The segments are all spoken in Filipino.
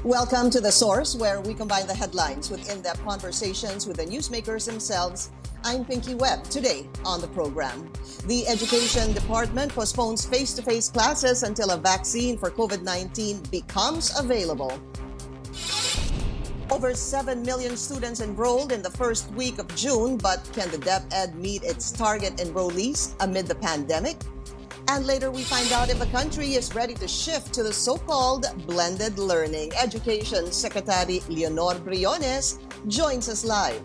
Welcome to The Source, where we combine the headlines with in-depth conversations with the newsmakers themselves. I'm Pinky Webb. Today on the program, the Education Department postpones face-to-face classes until a vaccine for COVID-19 becomes available. Over 7 million students enrolled in the first week of June, but can the DepEd meet its target enrollees amid the pandemic? And later we find out if the country is ready to shift to the so-called blended learning. Education Secretary Leonor Briones joins us live.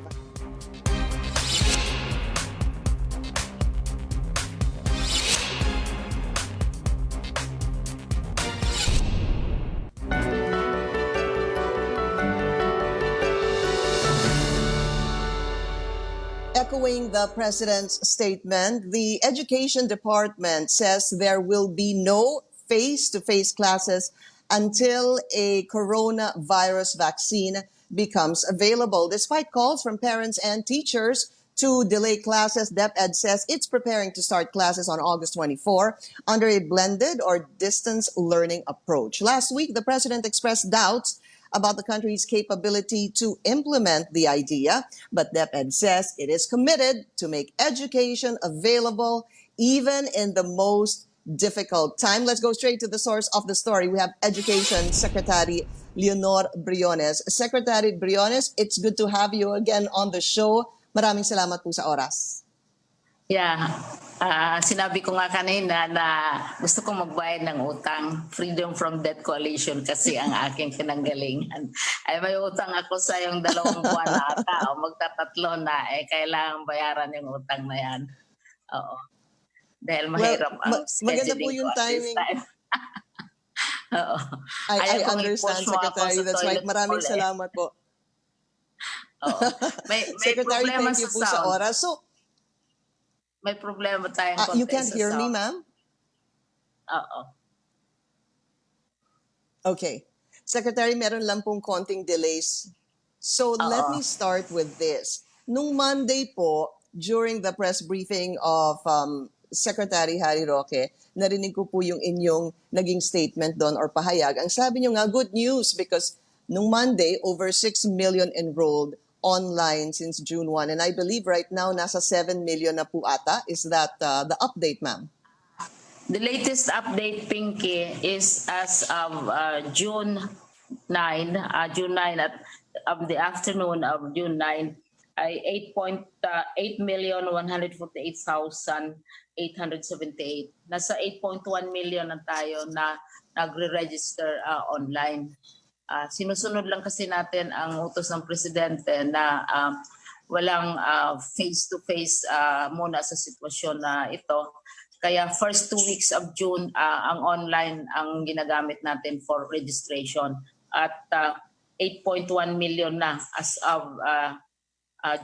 Echoing the President's statement, the Education Department says there will be no face-to-face classes until a coronavirus vaccine becomes available. Despite calls from parents and teachers to delay classes, DepEd says it's preparing to start classes on August 24 under a blended or distance learning approach. Last week, the President expressed doubts about the country's capability to implement the idea, but DepEd says it is committed to make education available even in the most difficult time. Let's go straight to the source of the story. We have Education Secretary Leonor Briones. Secretary Briones, it's good to have you again on the show. Maraming salamat po sa oras. Yeah, sinabi ko nga kanina na gusto kong magbayad ng utang, Freedom from Debt Coalition kasi ang aking pinanggalingan. Ay may utang ako sa yung 2 buwan na ata o magtatatlo na, kailangan bayaran yung utang na yan. Oo. Dahil mahirap ang maganda po yung scheduling ko at this timing. time. Oo. I understand, Secretary. That's right. Maraming salamat po. Oo. May Secretary, problema thank you sa po sa sound. oras. So, May problema tayong konti you can't sa hear me, sound. ma'am? Oo. Okay. Secretary, meron lang pong konting delays. So let me start with this. Nung Monday po, during the press briefing of Secretary Harry Roque, narinig ko po yung inyong naging statement doon or pahayag. Ang sabi niyo nga, good news because nung Monday, over 6 million enrolled online since June 1. And I believe right now, nasa 7 million na po ata. Is that the update, ma'am? The latest update, Pinky, is as of June 9 at of the afternoon of June 9, ay 8,148,878. Nasa 8.1 million na tayo na nagre-register online. Sinusunod lang kasi natin ang utos ng Presidente na walang face-to-face muna sa sitwasyon na ito. Kaya first 2 weeks of June, ang online ang ginagamit natin for registration. At 8.1 million na as of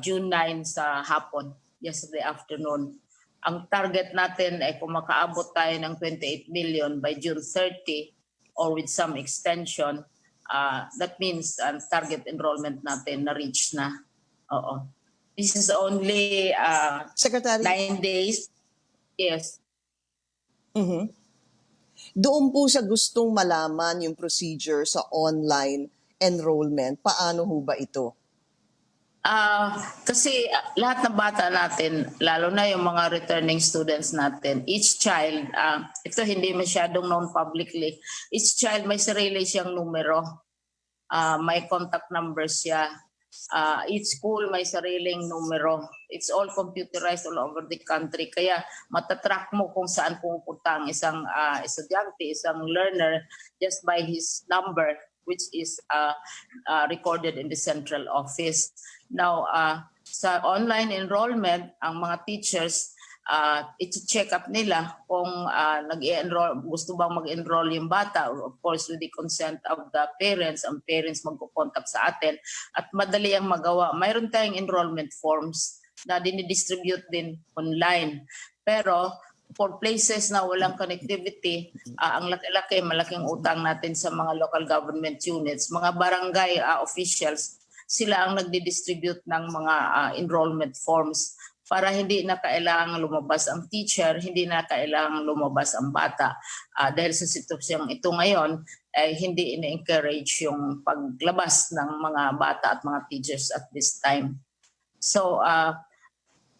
June 9 sa hapon, yesterday afternoon. Ang target natin ay kung makaabot tayo ng 28 million by June 30 or with some extension, that means target enrollment natin na-reach na. Oo. This is only Secretary, 9 days. Yes. Mhm. Doon po sa gustong malaman yung procedure sa online enrollment, paano ho ba ito? Kasi lahat ng bata natin, lalo na yung mga returning students natin, each child, ito hindi masyadong known publicly, each child may sarili siyang numero, may contact number siya, each school may sariling numero. It's all computerized all over the country, kaya matatrack mo kung saan pupunta ang isang estudyante, isang learner just by his number, which is recorded in the central office. Now, sa online enrollment, ang mga teachers, i-check up nila kung nag-enroll, gusto bang mag-enroll yung bata, of course with the consent of the parents. Ang parents magko-contact sa atin at madali ang magawa. Mayroon tayong enrollment forms na dinidistribute din online. Pero for places na walang connectivity, ang laki-laki, malaking utang natin sa mga local government units, mga barangay officials, sila ang nagdi-distribute ng mga enrollment forms para hindi na kailangang lumabas ang teacher, hindi na kailangang lumabas ang bata. Dahil sa sitwasyong ito ngayon, ay hindi ini-encourage yung paglabas ng mga bata at mga teachers at this time. So,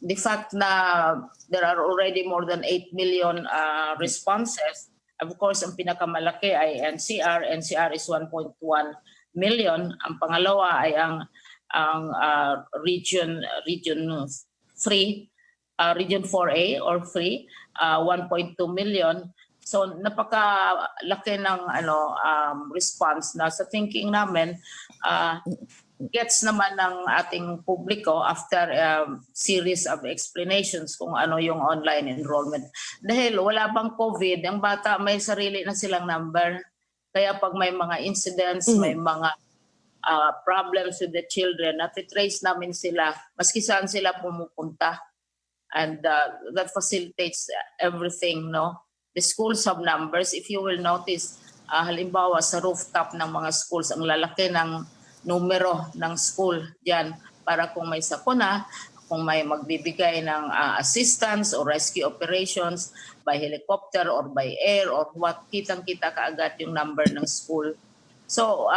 the fact na there are already more than 8 million responses, of course, ang pinakamalaki ay NCR. NCR is 1.1 million. Ang pangalawa ay ang region 3, region 4A or 3, 1.2 million. So napakalaki ng response na sa thinking namin, gets naman ng ating publiko after series of explanations kung ano yung online enrollment. Dahil wala pang COVID, ang bata may sarili na silang number. Kaya pag may mga incidents, may mga problems with the children, natitrace namin sila, maski saan sila pumupunta. And that facilitates everything, no? The schools have numbers. If you will notice, halimbawa sa rooftop ng mga schools, ang lalaki ng numero ng school diyan para kung may sakuna, kung may magbibigay ng assistance or rescue operations by helicopter or by air or what, kitang-kita kaagad yung number ng school. So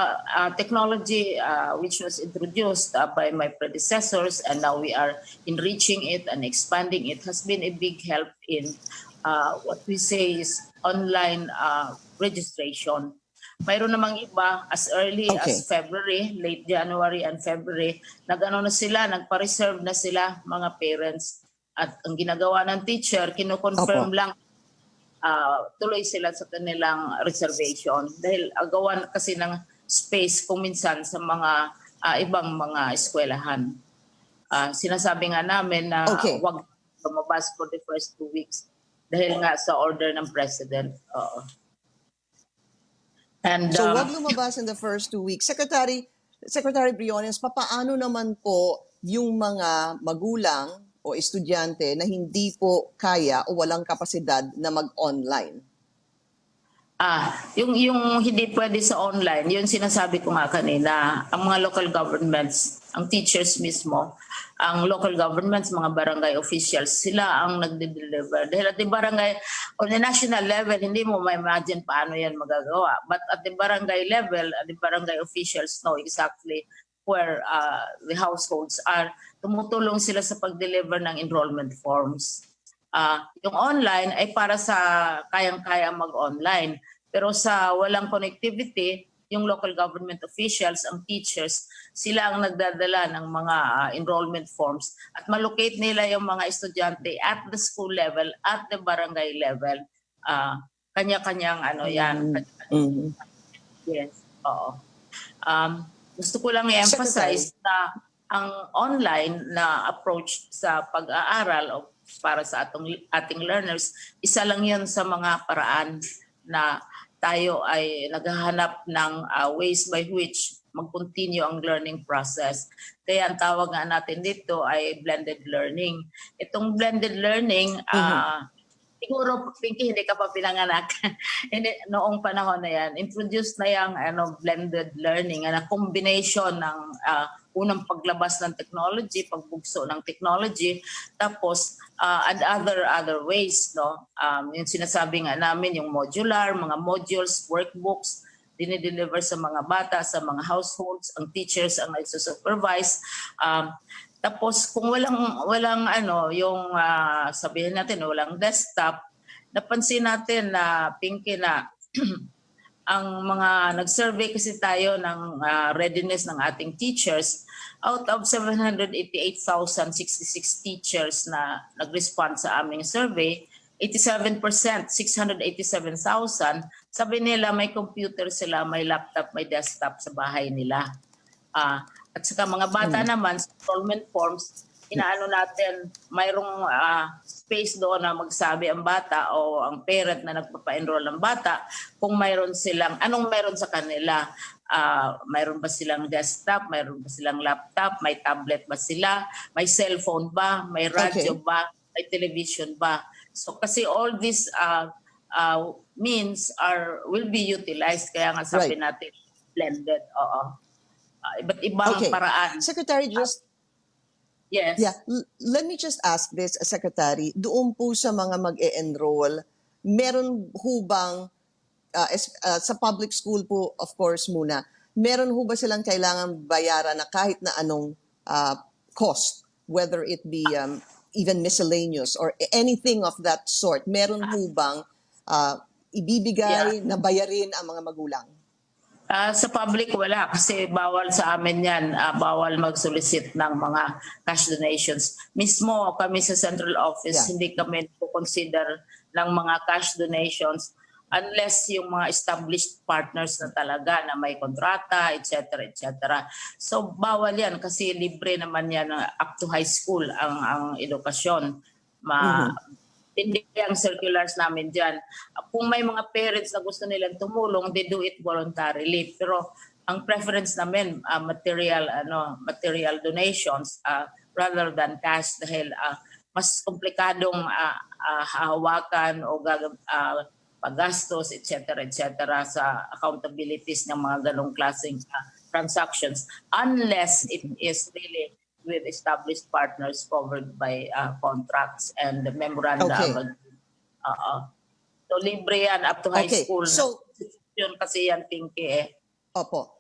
technology which was introduced by my predecessors and now we are enriching it and expanding it has been a big help in what we say is online registration. Mayroon namang iba as early as February, late January and February, nag-ano na sila, nagpa-reserve na sila mga parents. At ang ginagawa ng teacher, kino-confirm lang tuloy sila sa kanilang reservation. Dahil agawan kasi ng space kung minsan sa mga ibang mga eskwelahan. Sinasabi nga namin na wag lumabas for the first 2 weeks dahil nga sa order ng President. And, so wag lumabas in the first 2 weeks. Secretary Briones, papaano naman po yung mga magulang o estudyante na hindi po kaya o walang kapasidad na mag-online? Yung hindi pwede sa online, yun sinasabi ko nga kanina, ang mga local governments, ang teachers mismo, ang local governments, mga barangay officials, sila ang nagde-deliver. Dahil at the barangay, on the national level, hindi mo ma-imagine paano yan magagawa. But at the barangay level, the barangay officials know exactly where the households are. Tumutulong sila sa pag-deliver ng enrollment forms. Yung online ay para sa kayang-kaya mag-online. Pero sa walang connectivity, yung local government officials, ang teachers, sila ang nagdadala ng mga enrollment forms at malocate nila yung mga estudyante at the school level, at the barangay level. Kanya-kanyang yan. Yes, oo. Gusto ko lang i-emphasize na ang online na approach sa pag-aaral o para sa ating learners, isa lang yun sa mga paraan na tayo ay naghahanap ng ways by which mag-continue ang learning process. Kaya ang tawag nga natin dito ay blended learning. Itong blended learning, siguro, Pinky, hindi ka pa pinanganak. Noong panahon na yan, introduced na yung blended learning, combination ng unang paglabas ng technology, pagbugso ng technology, tapos and other ways, no? Yung sinasabi nga namin, yung modular, mga modules, workbooks, dinideliver sa mga bata, sa mga households, ang teachers ang nagsusupervise. Tapos kung walang yung sabihin natin walang desktop, napansin natin na Pinky na ang mga nag-survey kasi tayo ng readiness ng ating teachers, out of 788,066 teachers na nag-respond sa aming survey, 87%, 687,000, sabi nila may computer sila, may laptop, may desktop sa bahay nila. At saka mga bata naman, sa enrollment forms, inaano natin, mayroong space doon na magsabi ang bata o ang parent na nagpapa-enroll ng bata kung mayroon silang, anong mayroon sa kanila. Mayroon ba silang desktop, mayroon ba silang laptop, may tablet ba sila, may cellphone ba, may radyo ba, may television ba. So kasi all these means will be utilized, kaya nga sabi natin blended. Iba't ibang paraan. Secretary, Yes. Yeah, let me just ask this, Secretary. Doon po sa mga mag-e-enroll, meron ho bang, sa public school po, of course, muna, meron ho ba silang kailangan bayaran na kahit na anong cost, whether it be even miscellaneous or anything of that sort? Meron ho bang ibibigay na bayarin ang mga magulang? Sa public wala kasi bawal sa amin yan, bawal mag-solicit ng mga cash donations. Mismo kami sa central office, hindi kami consider ng mga cash donations unless yung mga established partners na talaga na may kontrata, etc. etc. So bawal yan kasi libre naman yan up to high school ang edukasyon. Hindi ang circulars namin dyan. Kung may mga parents na gusto nilang tumulong, they do it voluntarily. Pero ang preference namin, material donations rather than cash dahil mas komplikadong hahawakan o paggastos, etc. sa accountabilities ng mga ganong klaseng transactions unless it is really with established partners covered by contracts and the memoranda. Okay. So libre yan up to high school. So, yun kasi yan, Pinky eh. Opo.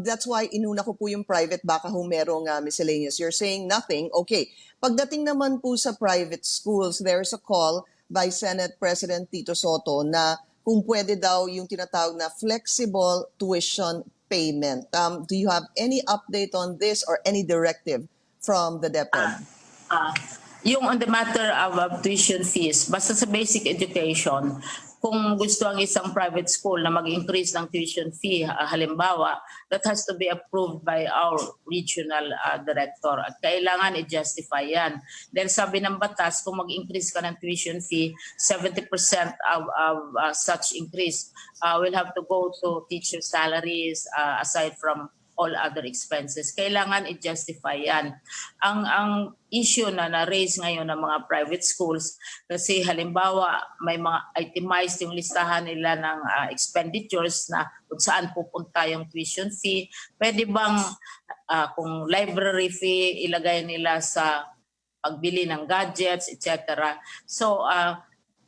That's why inuna ko po yung private, baka ho merong miscellaneous. You're saying nothing. Okay. Pagdating naman po sa private schools, there's a call by Senate President Tito Soto na kung pwede daw yung tinatawag na flexible tuition payment. Do you have any update on this or any directive from the DepEd? Yung on the matter of tuition fees, basta sa basic education, kung gusto ang isang private school na mag-increase ng tuition fee, halimbawa, that has to be approved by our regional director. At kailangan i-justify yan. Then sabi ng batas, kung mag-increase ka ng tuition fee, 70% of such increase will have to go to teacher salaries aside from all other expenses. Kailangan i-justify yan. Ang issue na na-raise ngayon ng mga private schools, kasi halimbawa may mga itemized yung listahan nila ng expenditures na kung saan pupunta yung tuition fee, pwede bang kung library fee ilagay nila sa pagbili ng gadgets, etc. So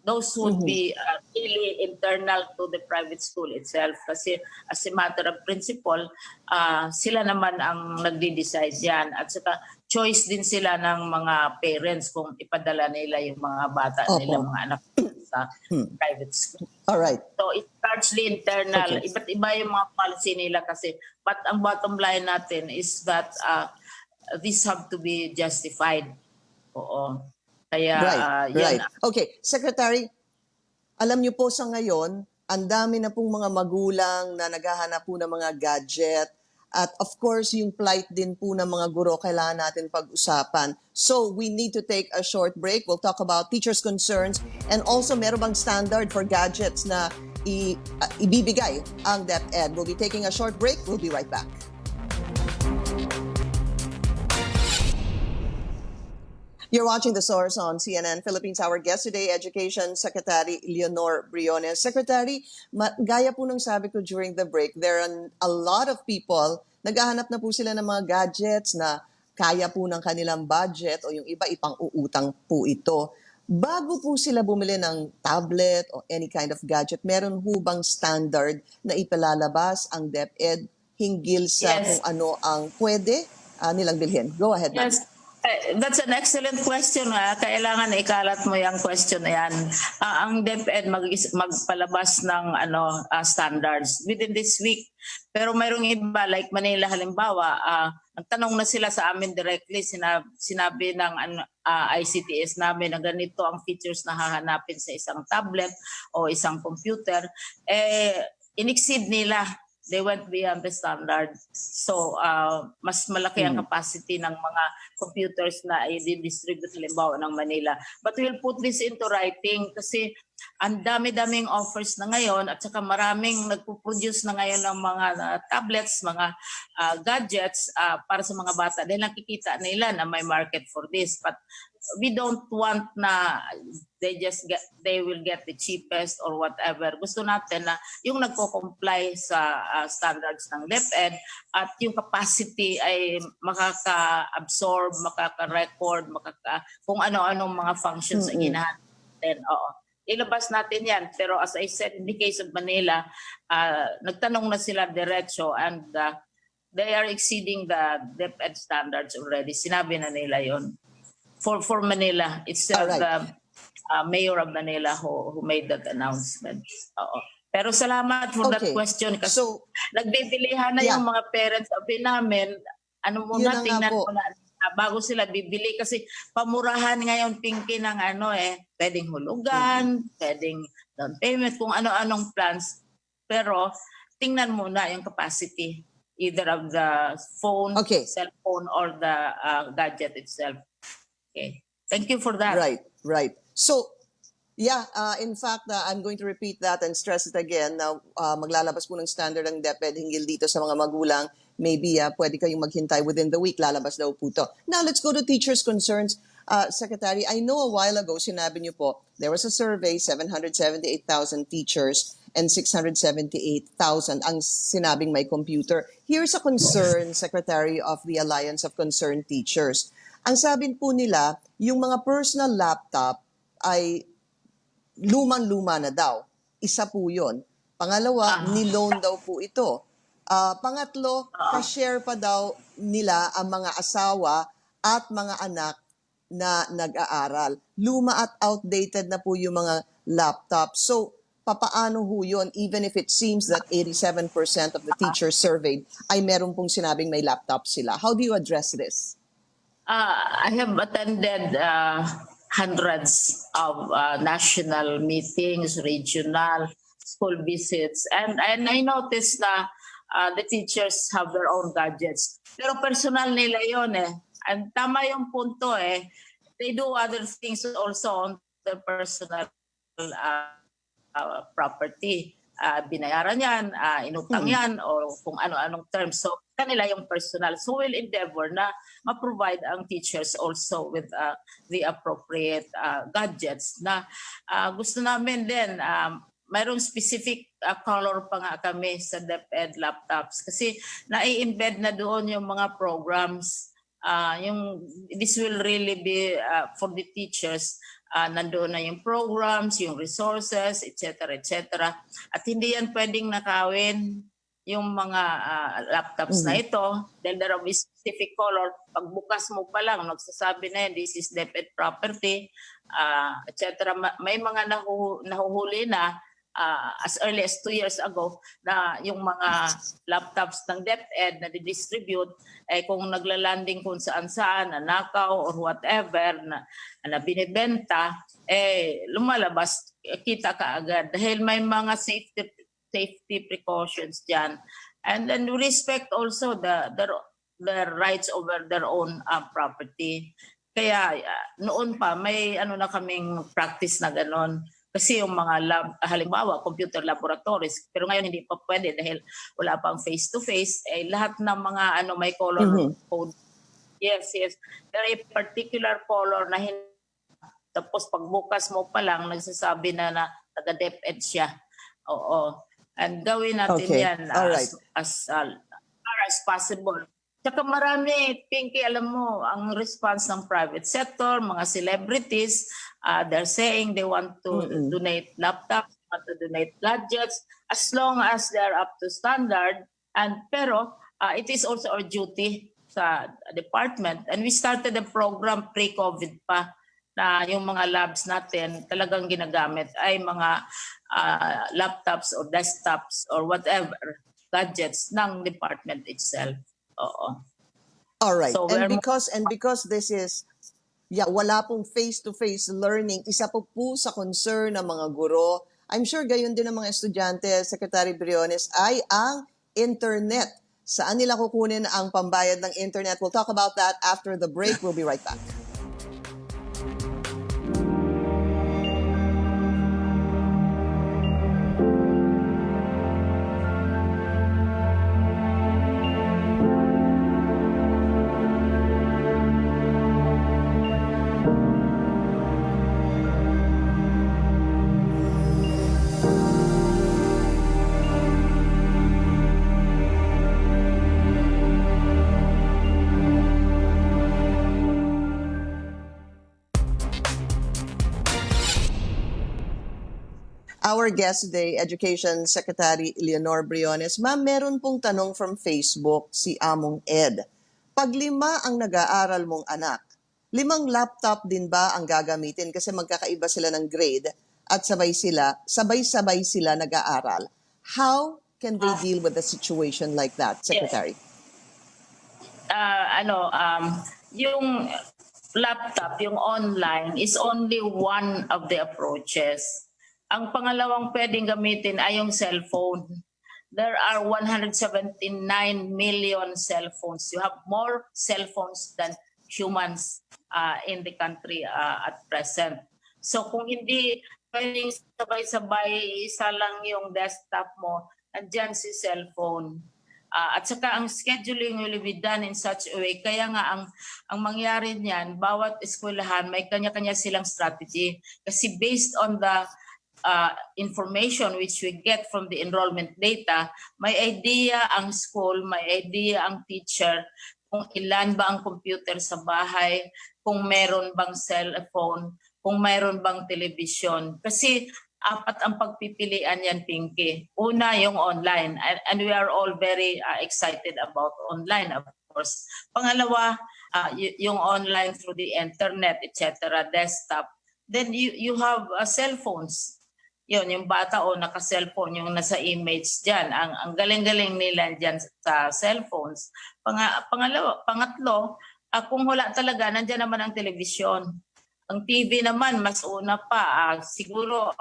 those would be really internal to the private school itself kasi as a matter of principle, sila naman ang nagde-decide yan. At saka choice din sila ng mga parents kung ipadala nila yung mga bata nila, mga anak sa private school. All right. So it's largely internal. Okay. Iba't iba yung mga policy nila kasi. But ang bottom line natin is that these have to be justified. Oo. Kaya, right. Okay, Secretary, alam niyo po sa ngayon, ang dami na pong mga magulang na naghahanap po ng mga gadget at of course yung plight din po ng mga guro kailangan natin pag-usapan. So we need to take a short break. We'll talk about teachers' concerns and also meron bang standard for gadgets na ibibigay ang DepEd. We'll be taking a short break. We'll be right back. You're watching The Source on CNN Philippines. Our guest today, Education Secretary Leonor Briones. Secretary, gaya po ng sabi ko during the break, there are a lot of people, naghahanap na po sila ng mga gadgets na kaya po ng kanilang budget o yung iba ipang-uutang po ito. Bago po sila bumili ng tablet o any kind of gadget, meron ho bang standard na ipalalabas ang DepEd hinggil sa kung ano ang pwede nilang bilhin? Go ahead, ma'am. Yes. That's an excellent question. Kailangan ikalat mo yung question na yan. Ang DepEd magpalabas ng standards within this week. Pero mayroong iba like Manila halimbawa, nagtanong na sila sa amin directly, sinabi ng ICTS namin na ganito ang features na hahanapin sa isang tablet o isang computer. In-exceed nila. They went beyond the standard. So, mas malaki ang capacity ng mga computers na i-distribute halimbawa ng Manila. But we'll put this into writing kasi ang dami-daming offers na ngayon at saka maraming nagpo-produce na ngayon ng mga tablets, mga gadgets para sa mga bata dahil nakikita nila na may market for this. But we don't want na they will get the cheapest or whatever. Gusto natin na yung nagko-comply sa standards ng DepEd at yung capacity ay makaka-absorb, makaka-record, kung ano-anong mga functions ang hinahanap natin. Oo. Ilabas natin yan. Pero as I said, in the case of Manila, nagtanong na sila diretso and they are exceeding the DepEd standards already. Sinabi na nila yon. For Manila, it's the mayor of Manila who made that announcement. Oo. Pero salamat for that question kasi nagbibilihan na yung mga parents sabi namin, ano muna, tingnan mo na bago sila bibili kasi pamurahan ngayon Pinky ng pwedeng hulugan, pwedeng down payment, kung ano-anong plans. Pero tingnan muna yung capacity either of the phone, cell phone, or the gadget itself. Okay. Thank you for that. Right. So, yeah, in fact, I'm going to repeat that and stress it again. Now, maglalabas po ng standard ng DepEd hinggil dito sa mga magulang. Maybe pwede kayong maghintay within the week. Lalabas daw po to. Now, let's go to teachers' concerns. Secretary, I know a while ago, sinabi niyo po, there was a survey, 778,000 teachers and 678,000 ang sinabing may computer. Here's a concern, Secretary of the Alliance of Concerned Teachers. Ang sabi po nila, yung mga personal laptop ay lumang-luma na daw. Isa po yun. Pangalawa, ni-loan daw po ito. Pangatlo, ka-share pa daw nila ang mga asawa at mga anak na nag-aaral. Luma at outdated na po yung mga laptop. So, papaano ho yun, even if it seems that 87% of the teachers surveyed ay meron pong sinabing may laptop sila? How do you address this? I have attended hundreds of national meetings, regional school visits, and I noticed na the teachers have their own gadgets. Pero personal nila yon eh. And tama yung punto eh. They do other things also on their personal property. Binayaran yan, inutang yan, o kung ano-anong terms. So, kanila yung personal. So, we'll endeavor na ma-provide ang teachers also with the appropriate gadgets na gusto namin din. Mayroong specific color pa nga kami sa DepEd laptops kasi nai-embed na doon yung mga programs. This will really be for the teachers. Nandoon na yung programs, yung resources, etc. At hindi yan pwedeng nakawin yung mga laptops na ito dahil there will be specific color. Pagbukas mo pa lang, nagsasabi na yan, this is DepEd property, etc. May mga nahuhuli na as early as 2 years ago na yung mga laptops ng DepEd na distribute kung naglalanding kung saan-saan, nanakaw or whatever na binibenta, lumalabas, kita ka agad dahil may mga safety precautions dyan. And then we respect also their rights over their own property. Kaya noon pa may na kaming practice na ganon. Kasi yung mga halimbawa, computer laboratories, pero ngayon hindi pa pwede dahil wala pang face-to-face, lahat ng mga may color code. Yes. There are a particular color na tapos pagbukas mo pa lang, nagsasabi na taga-DepEd siya. Oo. And gawin natin yan as far as possible. Tsaka marami, Pinky, alam mo, ang response ng private sector, mga celebrities, they're saying they want to donate laptops, want to donate gadgets, as long as they're up to standard. Pero it is also our duty sa department. And we started a program pre-COVID pa na yung mga labs natin talagang ginagamit ay mga laptops or desktops or whatever gadgets ng department itself. Oo. All right. So, and because this is wala pong face-to-face learning, isa po sa concern ng mga guro. I'm sure gayon din ng mga estudyante, Secretary Briones, ay ang internet. Saan nila kukunin ang pambayad ng internet? We'll talk about that after the break. We'll be right back. Our guest today, Education Secretary Leonor Briones. Ma'am, meron pong tanong from Facebook si Among Ed. Pag 5 ang nag-aaral mong anak, 5 laptop din ba ang gagamitin kasi magkakaiba sila ng grade at sabay-sabay sila nag-aaral? How can they deal with a situation like that, Secretary? Yung laptop, yung online is only one of the approaches. Ang pangalawang pwedeng gamitin ay yung cellphone. There are 179 million cell phones. You have more cell phones than humans in the country at present. So kung hindi pwedeng sabay-sabay, isa lang yung desktop mo, andyan si cellphone. At saka ang scheduling will be done in such a way. Kaya nga ang mangyari niyan, bawat eskwelahan may kanya-kanya silang strategy. Kasi based on the information which we get from the enrollment data, may idea ang school, may idea ang teacher kung ilan ba ang computer sa bahay, kung meron bang cellphone, kung meron bang television. Kasi 4 ang pagpipilian yan, Pinky. Una, yung online. And we are all very excited about online, of course. Pangalawa, yung online through the internet, etc., desktop. Then you have cell phones. Yun, yung bata naka-cellphone, yung nasa image dyan. Ang galing-galing nila dyan sa cellphones. Pangatlo, kung wala talaga, nandyan naman ang television. Ang TV naman, mas una pa. Siguro,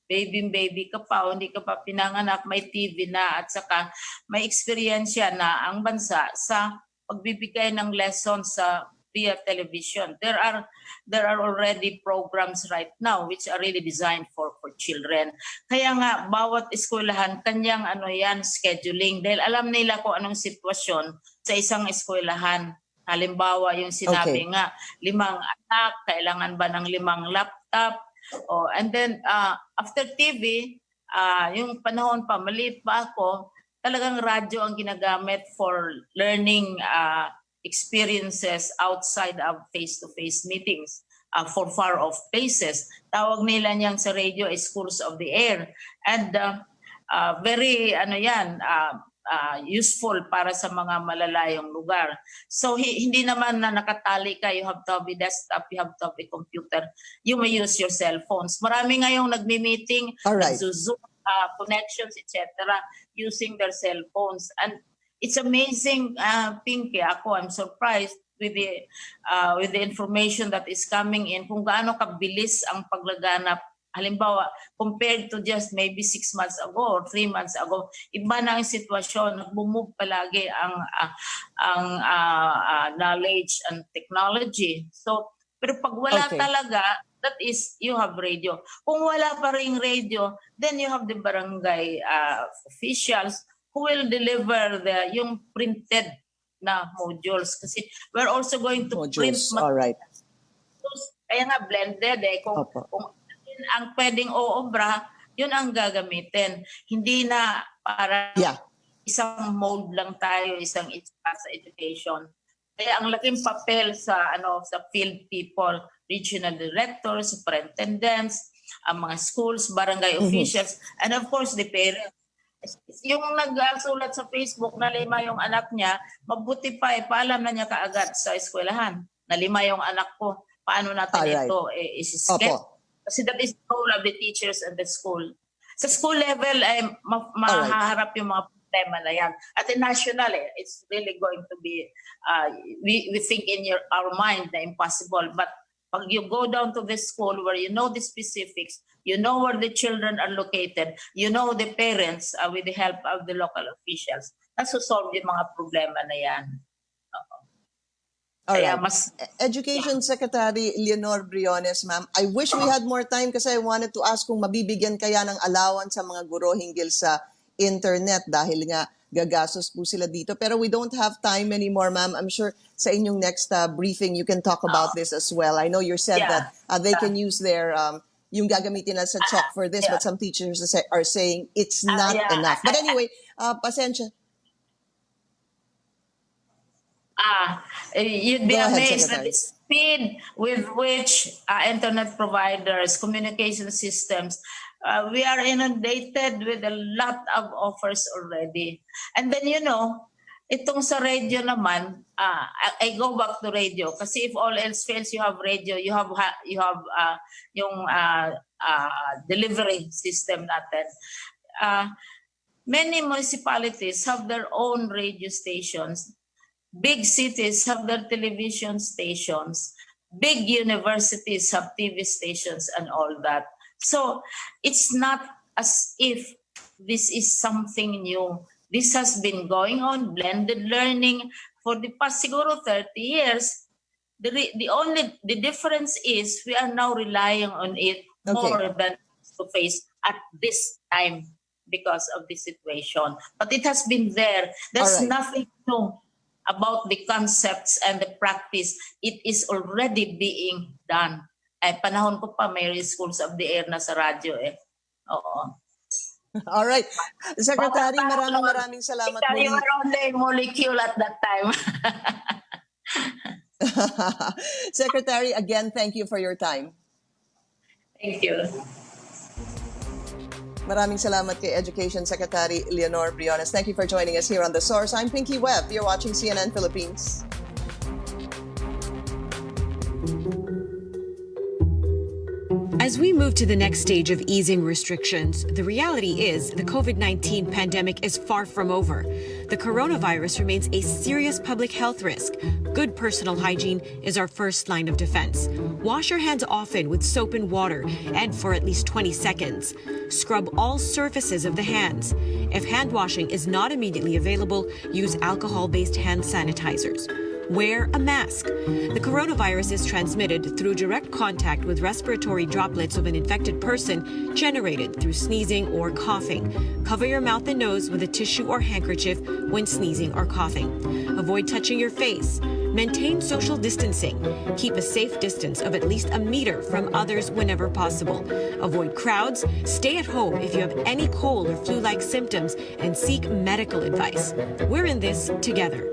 baby ka pa o hindi ka pa pinanganak, may TV na at saka may experiensya na ang bansa sa pagbibigay ng lessons sa via television. There are already programs right now which are really designed for children. Kaya nga bawat eskwelahan kanyang scheduling dahil alam nila kung anong sitwasyon sa isang eskwelahan. Halimbawa yung sinabi nga 5 anak, kailangan ba ng 5 laptop? And then after TV, yung panahon pa maliit pa ako, talagang radyo ang ginagamit for learning experiences outside of face-to-face meetings for far-off places. Tawag nila niyan sa radio ay schools of the air. And very useful para sa mga malalayong lugar. So hindi naman na nakatali ka, you have to have a desktop, you have to have a computer. You may use your cell phones. Marami ngayong nagmi-meeting, nagzo-Zoom connections, etc. using their cell phones. And it's amazing, Pinky. I'm surprised with the information that is coming in kung gaano kabilis ang paglaganap. Halimbawa, compared to just maybe 6 months ago or 3 months ago, iba na ang sitwasyon. Nag-move palagi ang knowledge and technology. So, pero pag wala talaga, that is, you have radio. Kung wala pa ring radio, then you have the barangay officials who will deliver yung printed na modules. Kasi we're also going to print modules. Kaya nga blended kung ang pwedeng oobra, yun ang gagamitin. Hindi na para isang mold lang tayo, isang sa education. Kaya ang laking papel sa field people, regional directors, superintendents, ang mga schools, barangay officials, and of course the parents. Yung nagsulat sa Facebook na 5 yung anak niya, mabuti pa paalam na niya kaagad sa eskwelahan na 5 yung anak ko. Paano natin ito isi-sketch? Kasi that is the role of the teachers and the school. Sa school level, mahaharap yung mga problema na yan. At the national, it's really going to be, we think in our mind na impossible. But pag you go down to the school where you know the specifics, you know where the children are located, you know the parents with the help of the local officials, nasusolve yung mga problema na yan. Education Secretary Leonor Briones, ma'am. I wish we had more time kasi I wanted to ask kung mabibigyan kaya ng allowance sa mga guro hinggil sa internet dahil nga gagastos po sila dito. Pero we don't have time anymore, ma'am. I'm sure sa inyong next briefing you can talk about this as well. I know you said that they can use their yung gagamitin na sa chalk for this, but some teachers are saying it's not enough. But anyway, pasensya. You'd be amazed at the speed with which internet providers, communication systems We are inundated with a lot of offers already. And then, itong sa radio naman, I go back to radio kasi if all else fails, you have radio, you have yung delivery system natin. Many municipalities have their own radio stations. Big cities have their television stations. Big universities have TV stations and all that. So it's not as if this is something new. This has been going on, blended learning, for the past siguro 30 years. The difference is we are now relying on it more than face at this time because of the situation. But it has been there. There's nothing new about the concepts and the practice. It is already being done. Panahon ko pa may schools of the air na sa radyo Oo. All right. Secretary, maraming salamat muli. You were only molecule at that time. Secretary, again, thank you for your time. Thank you. Maraming salamat kay Education Secretary Leonor Briones. Thank you for joining us here on The Source. I'm Pinky Webb. You're watching CNN Philippines. As we move to the next stage of easing restrictions, the reality is the COVID-19 pandemic is far from over. The coronavirus remains a serious public health risk. Good personal hygiene is our first line of defense. Wash your hands often with soap and water and for at least 20 seconds. Scrub all surfaces of the hands. If hand washing is not immediately available, use alcohol-based hand sanitizers. Wear a mask. The coronavirus is transmitted through direct contact with respiratory droplets of an infected person generated through sneezing or coughing. Cover your mouth and nose with a tissue or handkerchief when sneezing or coughing. Avoid touching your face. Maintain social distancing. Keep a safe distance of at least a meter from others whenever possible. Avoid crowds. Stay at home if you have any cold or flu-like symptoms and seek medical advice. We're in this together.